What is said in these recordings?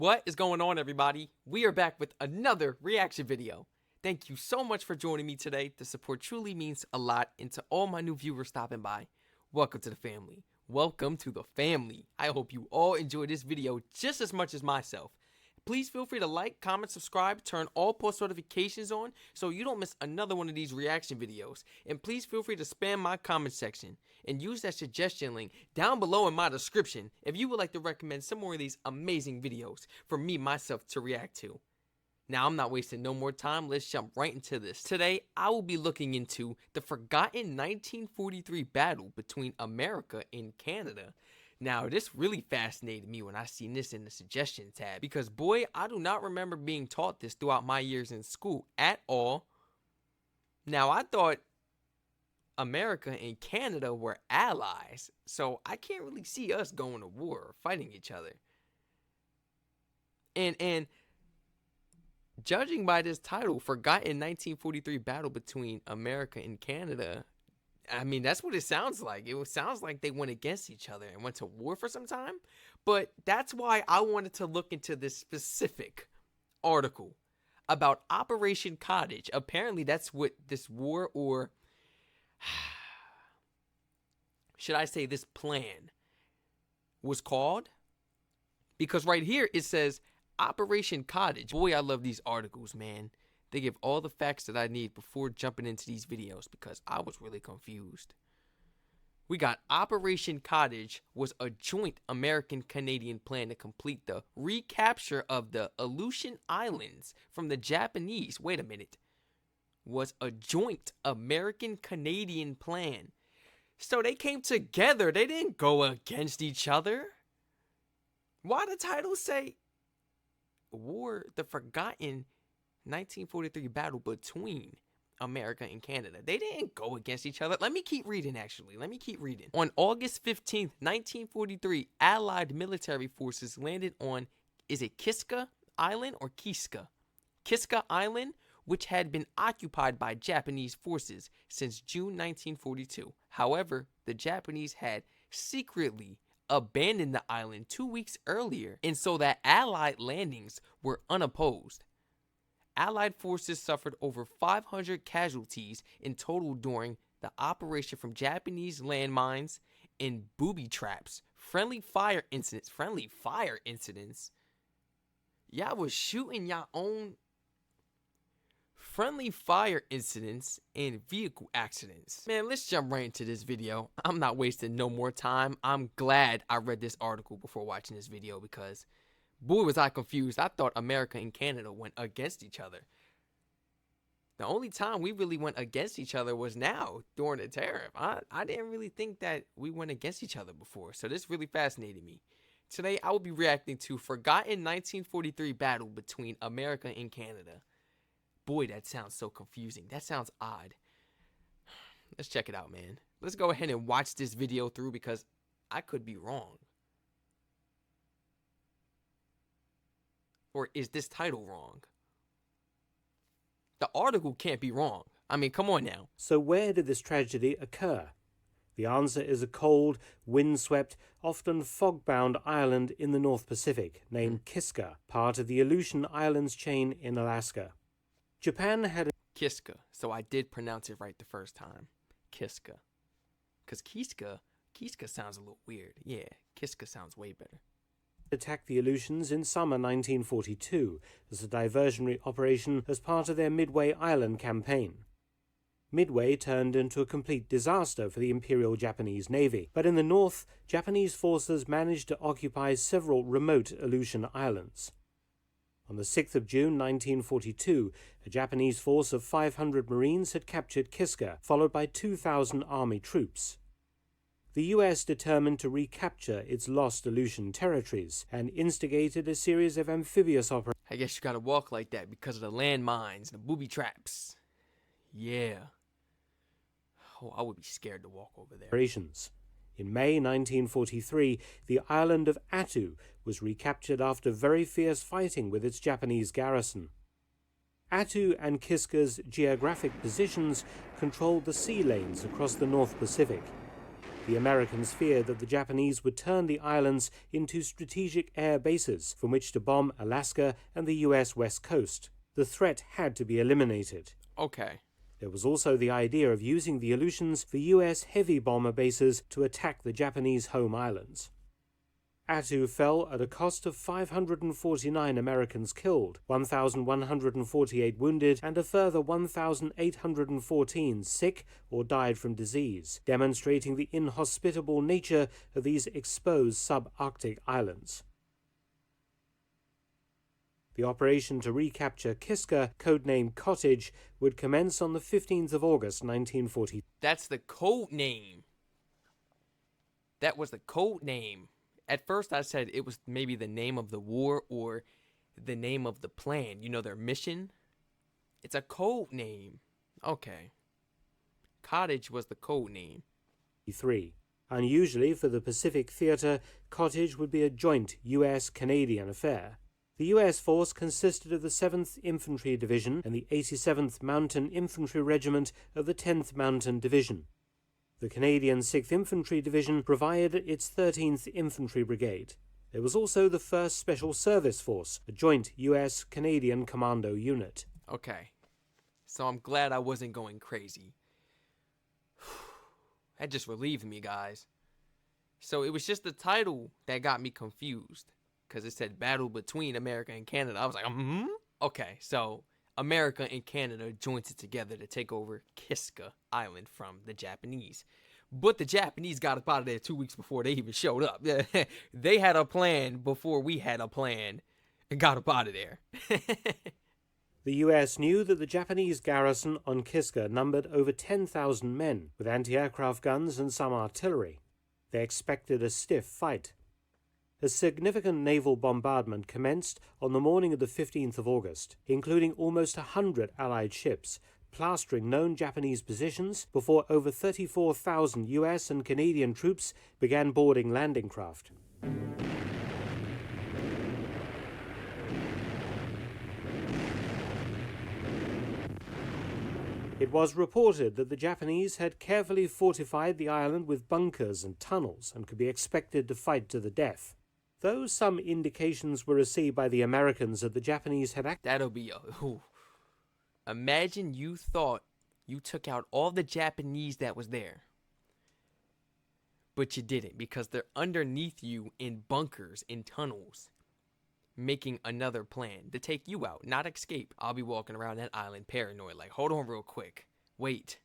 What is going on, everybody? We are back with another reaction video. Thank you so much for joining me today. The support truly means a lot, and to all my new viewers stopping by, welcome to the family. Welcome to the family. I hope you all enjoyed this video just as much as myself. Please feel free to like, comment, subscribe, turn all post notifications on so you don't miss another one of these reaction videos. And please feel free to spam my comment section and use that suggestion link down below in my description if you would like to recommend some more of these amazing videos for me, myself, to react to. Now, I'm not wasting no more time. Let's jump right into this. Today, I will be looking into the forgotten 1943 battle between America and Canada. Now, this really fascinated me when I seen this in the suggestion tab because, boy, I do not remember being taught this throughout my years in school at all. Now, I thought America and Canada were allies, so I can't really see us going to war or fighting each other. And judging by this title, Forgotten 1943 Battle Between America and Canada, I mean, that's what it sounds like. It sounds like they went against each other and went to war for some time. But that's why I wanted to look into this specific article about Operation Cottage. Apparently, that's what this war, or should I say this plan, was called. Because right here it says Operation Cottage. Boy, I love these articles, man. They give all the facts that I need before jumping into these videos because I was really confused. We got Operation Cottage was a joint American-Canadian plan to complete the recapture of the Aleutian Islands from the Japanese. Wait a minute. Was a joint American-Canadian plan. So they came together. They didn't go against each other. Why the title say War, the Forgotten 1943 battle between America and Canada? They didn't go against each other. Let me keep reading, actually. Let me keep reading. On August 15th, 1943, Allied military forces landed on, is it Kiska Island or Kiska? Kiska Island, which had been occupied by Japanese forces since June 1942. However, the Japanese had secretly abandoned the island 2 weeks earlier, and so that Allied landings were unopposed. Allied forces suffered over 500 casualties in total during the operation from Japanese landmines and booby traps, friendly fire incidents. Y'all was shooting y'all own. Friendly fire incidents and vehicle accidents. Man, let's jump right into this video. I'm not wasting no more time. I'm glad I read this article before watching this video because boy, was I confused. I thought America and Canada went against each other. The only time we really went against each other was now during the tariff. I didn't really think that we went against each other before. So this really fascinated me. Today, I will be reacting to Forgotten 1943 Battle Between America and Canada. Boy, that sounds so confusing. That sounds odd. Let's check it out, man. Let's go ahead and watch this video through because I could be wrong. Or is this title wrong? The article can't be wrong. I mean, come on now. So where did this tragedy occur? The answer is a cold, windswept, often fog-bound island in the North Pacific named Kiska, part of the Aleutian Islands chain in Alaska. Japan had Kiska. So I did pronounce it right the first time. Kiska. Because Kiska sounds a little weird. Yeah, Kiska sounds way better. Attacked the Aleutians in summer 1942 as a diversionary operation as part of their Midway Island campaign. Midway turned into a complete disaster for the Imperial Japanese Navy, but in the north, Japanese forces managed to occupy several remote Aleutian islands. On the 6th of June 1942, a Japanese force of 500 Marines had captured Kiska, followed by 2,000 Army troops. The U.S. determined to recapture its lost Aleutian territories and instigated a series of amphibious operations. I guess you gotta walk like that because of the landmines, the booby traps. Yeah. Oh, I would be scared to walk over there. In May 1943, the island of Attu was recaptured after very fierce fighting with its Japanese garrison. Attu and Kiska's geographic positions controlled the sea lanes across the North Pacific. The Americans feared that the Japanese would turn the islands into strategic air bases from which to bomb Alaska and the US West Coast. The threat had to be eliminated. Okay. There was also the idea of using the Aleutians for US heavy bomber bases to attack the Japanese home islands. Attu fell at a cost of 549 Americans killed, 1,148 wounded, and a further 1,814 sick or died from disease, demonstrating the inhospitable nature of these exposed subarctic islands. The operation to recapture Kiska, codenamed Cottage, would commence on the 15th of August 1940. That's the code name. That was the code name. At first I said it was maybe the name of the war or the name of the plan. You know, their mission? It's a code name. Okay. Cottage was the code name. 3. Unusually for the Pacific Theater, Cottage would be a joint US-Canadian affair. The U.S. force consisted of the 7th Infantry Division and the 87th Mountain Infantry Regiment of the 10th Mountain Division. The Canadian 6th Infantry Division provided its 13th Infantry Brigade. There was also the 1st Special Service Force, a joint U.S.-Canadian commando unit. Okay. So I'm glad I wasn't going crazy. That just relieved me, guys. So it was just the title that got me confused. Because it said battle between America and Canada. I was like, Okay, so America and Canada joins it together to take over Kiska Island from the Japanese. But the Japanese got up out of there 2 weeks before they even showed up. They had a plan before we had a plan and got up out of there. The U.S. knew that the Japanese garrison on Kiska numbered over 10,000 men, with anti-aircraft guns and some artillery. They expected a stiff fight. A significant naval bombardment commenced on the morning of the 15th of August, including almost 100 Allied ships, plastering known Japanese positions before over 34,000 US and Canadian troops began boarding landing craft. It was reported that the Japanese had carefully fortified the island with bunkers and tunnels and could be expected to fight to the death. Though some indications were received by the Americans that the Japanese had That'll be imagine you thought you took out all the Japanese that was there. But you didn't, because they're underneath you in bunkers, in tunnels, making another plan to take you out, not escape. I'll be walking around that island paranoid, like, hold on real quick. Wait.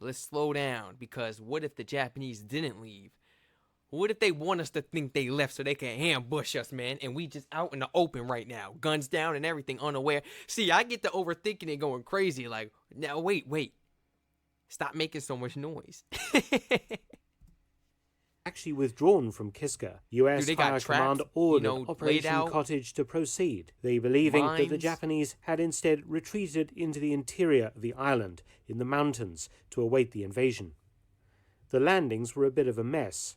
Let's slow down, because what if the Japanese didn't leave? What if they want us to think they left so they can ambush us, man, and we just out in the open right now, guns down and everything, unaware? See, I get to overthinking it, going crazy, like, now wait. Stop making so much noise. actually withdrawn from Kiska. U.S. High Command ordered Operation Cottage to proceed, they believing that the Japanese had instead retreated into the interior of the island, in the mountains, to await the invasion. The landings were a bit of a mess.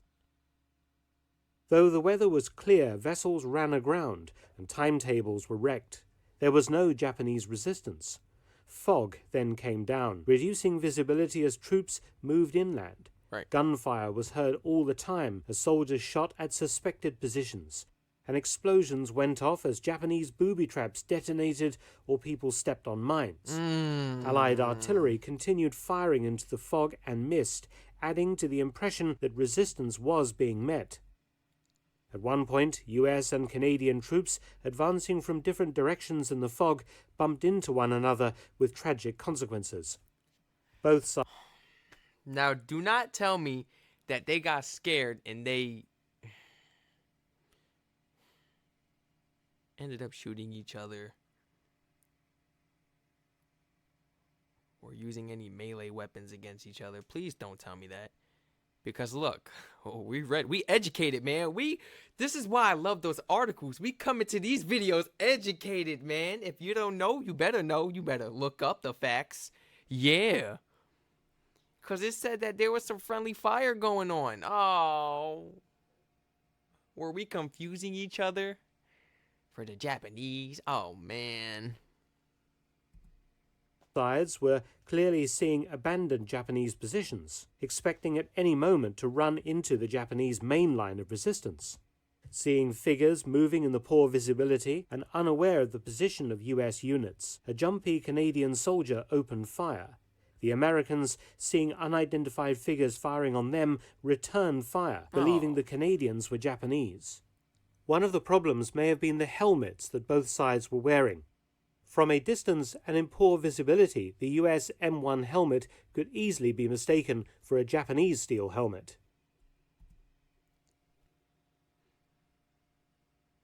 Though the weather was clear, vessels ran aground and timetables were wrecked. There was no Japanese resistance. Fog then came down, reducing visibility as troops moved inland. Right. Gunfire was heard all the time as soldiers shot at suspected positions, and explosions went off as Japanese booby traps detonated or people stepped on mines. Allied artillery continued firing into the fog and mist, adding to the impression that resistance was being met. At one point, US and Canadian troops advancing from different directions in the fog bumped into one another with tragic consequences. Both sides. Now, do not tell me that they got scared and they ended up shooting each other or using any melee weapons against each other. Please don't tell me that. Because look, we educated, man. This is why I love those articles. We come into these videos educated, man. If you don't know, you better know. You better look up the facts. Yeah. Because it said that there was some friendly fire going on. Oh. Were we confusing each other for the Japanese? Oh, man. Sides were clearly seeing abandoned Japanese positions, expecting at any moment to run into the Japanese main line of resistance. Seeing figures moving in the poor visibility and unaware of the position of US units, a jumpy Canadian soldier opened fire. The Americans, seeing unidentified figures firing on them, returned fire, believing the Canadians were Japanese. One of the problems may have been the helmets that both sides were wearing. From a distance and in poor visibility, the US M1 helmet could easily be mistaken for a Japanese steel helmet.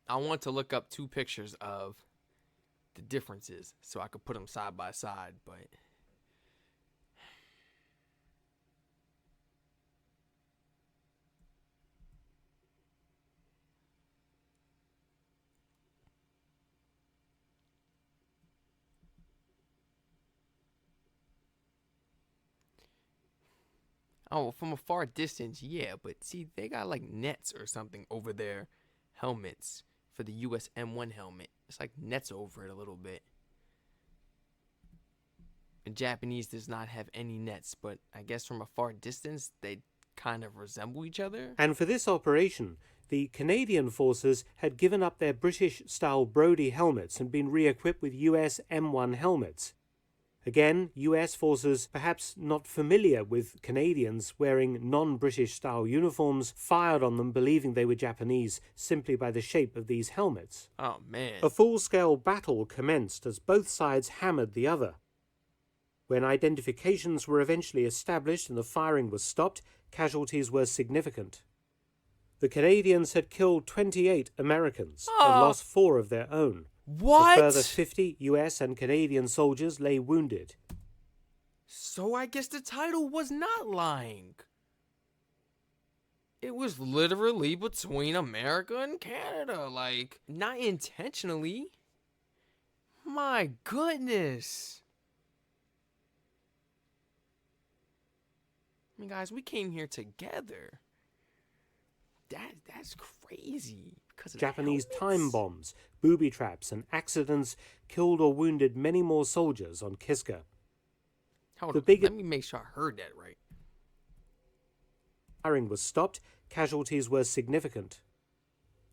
I want to look up 2 pictures of the differences so I could put them side by side, but oh, from a far distance, yeah, but see, they got like nets or something over their helmets for the US M1 helmet. It's like nets over it a little bit. The Japanese does not have any nets, but I guess from a far distance, they kind of resemble each other. And for this operation, the Canadian forces had given up their British-style Brodie helmets and been re-equipped with US M1 helmets. Again, US forces, perhaps not familiar with Canadians wearing non-British style uniforms, fired on them believing they were Japanese simply by the shape of these helmets. Oh, man. A full-scale battle commenced as both sides hammered the other. When identifications were eventually established and the firing was stopped, casualties were significant. The Canadians had killed 28 Americans and lost 4 of their own. What? A further 50 US and Canadian soldiers lay wounded. So I guess the title was not lying. It was literally between America and Canada, like, not intentionally. My goodness. I mean, guys, we came here together. That's crazy. Because of Japanese helmets. time bombs, booby traps, and accidents killed or wounded many more soldiers on Kiska. Hold on, let me make sure I heard that right. Firing was stopped, casualties were significant.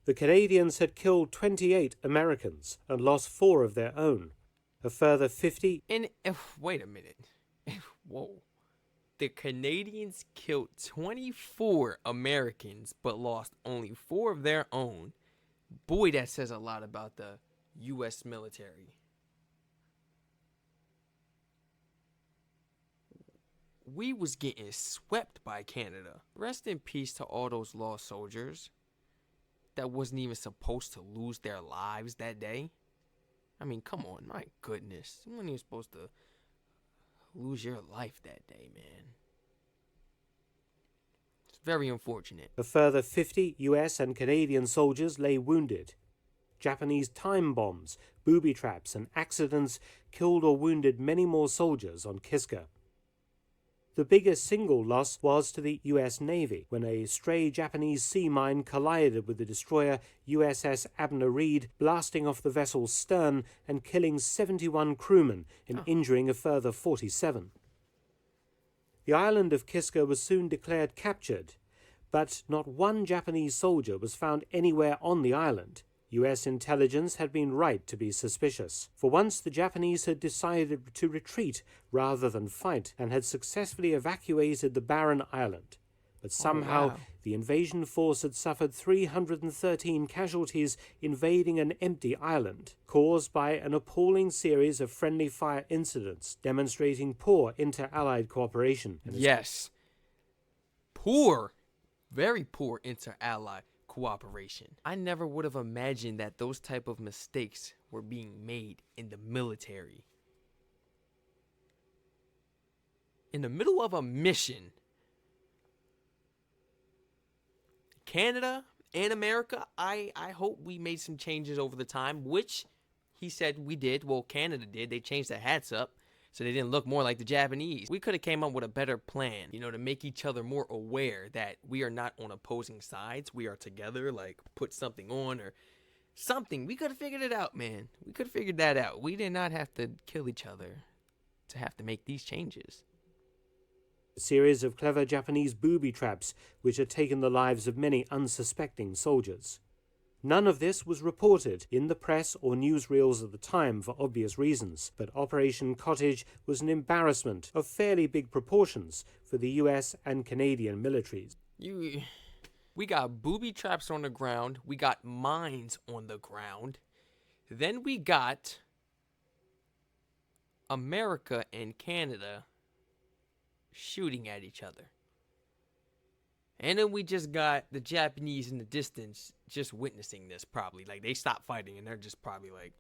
The Canadians had killed 28 Americans and lost 4 of their own. A further 50... And wait a minute. Whoa. The Canadians killed 24 Americans but lost only 4 of their own. Boy, that says a lot about the U.S. military. We was getting swept by Canada. Rest in peace to all those lost soldiers that wasn't even supposed to lose their lives that day. I mean, come on, my goodness. You weren't even supposed to lose your life that day, man. It's very unfortunate. A further 50 US and Canadian soldiers lay wounded. Japanese time bombs, booby traps, and accidents killed or wounded many more soldiers on Kiska. The biggest single loss was to the US Navy when a stray Japanese sea mine collided with the destroyer USS Abner Reed, blasting off the vessel's stern and killing 71 crewmen and injuring a further 47. The island of Kiska was soon declared captured, but not one Japanese soldier was found anywhere on the island. US intelligence had been right to be suspicious. For once, the Japanese had decided to retreat rather than fight and had successfully evacuated the barren island. But somehow, the invasion force had suffered 313 casualties invading an empty island, caused by an appalling series of friendly fire incidents demonstrating poor inter-allied cooperation. Yes. Poor, very poor inter-allied cooperation. I never would have imagined that those type of mistakes were being made in the military. In the middle of a mission, Canada and America, I hope we made some changes over the time, which he said we did. Well, Canada did. They changed their hats up so they didn't look more like the Japanese. We could have came up with a better plan, to make each other more aware that we are not on opposing sides. We are together, like put something on or something. We could have figured it out, man. We could have figured that out. We did not have to kill each other. to have to make these changes. A series of clever Japanese booby traps which had taken the lives of many unsuspecting soldiers. None of this was reported in the press or newsreels at the time for obvious reasons, but Operation Cottage was an embarrassment of fairly big proportions for the US and Canadian militaries. We got booby traps on the ground, we got mines on the ground, then we got America and Canada shooting at each other. And then we just got the Japanese in the distance just witnessing this, probably. Like, they stopped fighting and they're just probably like,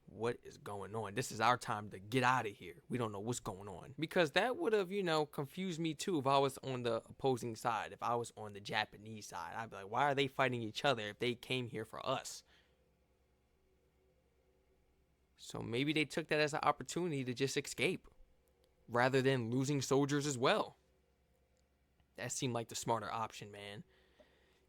what is going on? This is our time to get out of here. We don't know what's going on. Because that would have, confused me too if I was on the opposing side. If I was on the Japanese side, I'd be like, why are they fighting each other if they came here for us? So maybe they took that as an opportunity to just escape, rather than losing soldiers as well. That seemed like the smarter option, man.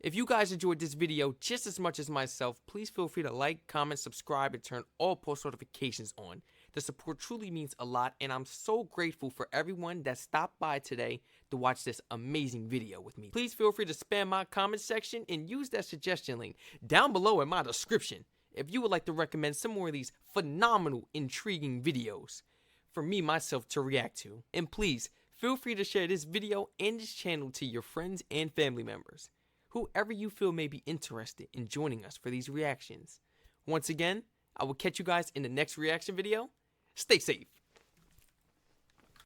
If you guys enjoyed this video just as much as myself, please feel free to like, comment, subscribe, and turn all post notifications on. The support truly means a lot, and I'm so grateful for everyone that stopped by today to watch this amazing video with me. Please feel free to spam my comment section and use that suggestion link down below in my description if you would like to recommend some more of these phenomenal, intriguing videos for me, myself, to react to. And please, feel free to share this video and this channel to your friends and family members, whoever you feel may be interested in joining us for these reactions. Once again, I will catch you guys in the next reaction video. Stay safe.